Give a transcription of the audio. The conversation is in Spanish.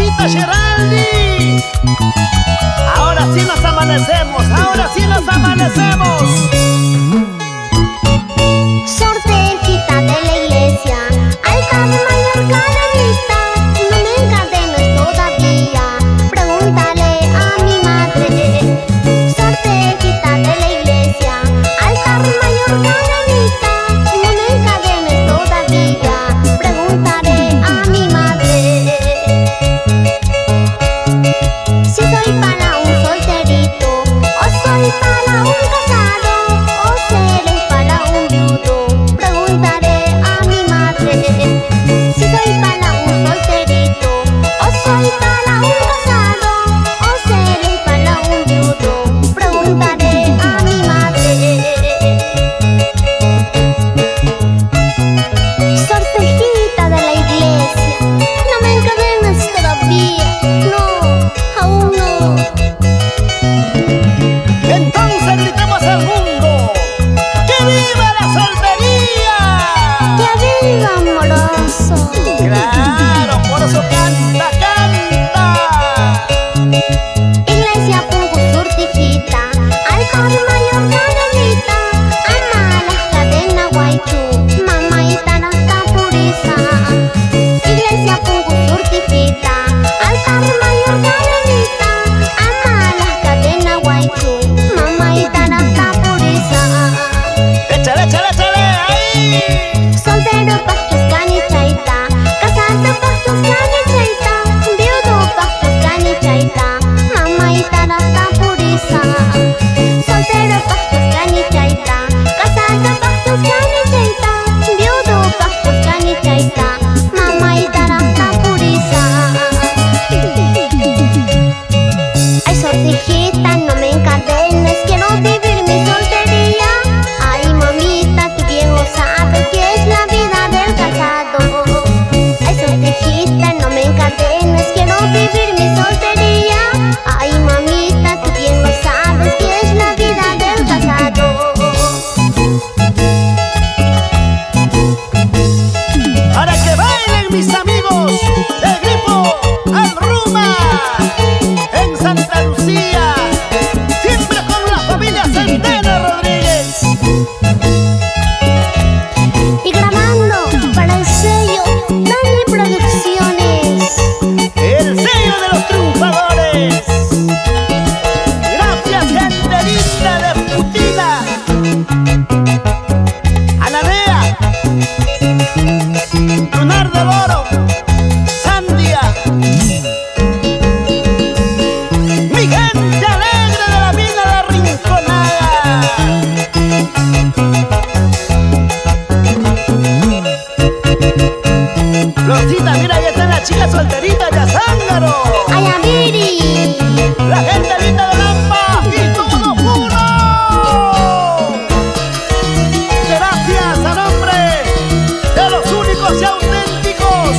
mamita Geraldi. Ahora sí nos amanecemos, ahora sí nos amanecemos. Sortejita de la iglesia, altar mayor canonista. No me encadenes todavía, pregúntale a mi madre. Sortejita de la iglesia, altar mayor canonista. No me encadenes todavía, pregúntale a mi madre. Si soy para un solterito, o soy para un casado, o seré para un viudo, preguntaré a mi madre. Si soy para un solterito, o soy para un casado, o seré para un viudo, preguntaré a mi madre. Sortejita de la iglesia, no me encadenes todavía, no, aún no. Entonces gritemos al mundo: ¡que viva la soltería! ¡Que viva amoroso! Claro, por eso canta, canta. Iglesia Punco Sortejita, altar mayor canonita, ama las cadenas guaychú, mamaita nasta pureza. Iglesia Punco Sortejita, altar mayor canonita, ama las cadenas guaychú, mamaita nasta pureza. Échale, échale, échale, ahí. Soltero pachos canichaita, casado pachos canichaita, viudo pachos canichaita, mamaita nasta pureza. Soltero pachos canichaita, casado pachos canichaita, viudo pachos canichaita, mamaita nasta pureza. Ay, sortejita, no me encadenes, quiero vivir mi soltería. Ay, mamita, tú bien lo sabes que es la vida del casado. Ay, sortejita, no me encadenes, quiero vivir mi soltería. Ay, mamita, tú bien lo sabes que es la vida del casado. Para que bailen mis amigos del grupo Alruma en Santa Lucía, siempre con la familia Centeno Rodríguez. Y grabando para el sello Dani Producciones. El sello de los triunfadores. Gracias, gente linda de Putina. Ananea, Lunar del Oro, Sandia. Mi gente alegre de la vida La Rinconada. Rosita, mira, ahí están las chicas solteritas de Azángaro. Ay, Amiri. La gente linda de Lampa y todo puro. Gracias a nombre de los únicos y auténticos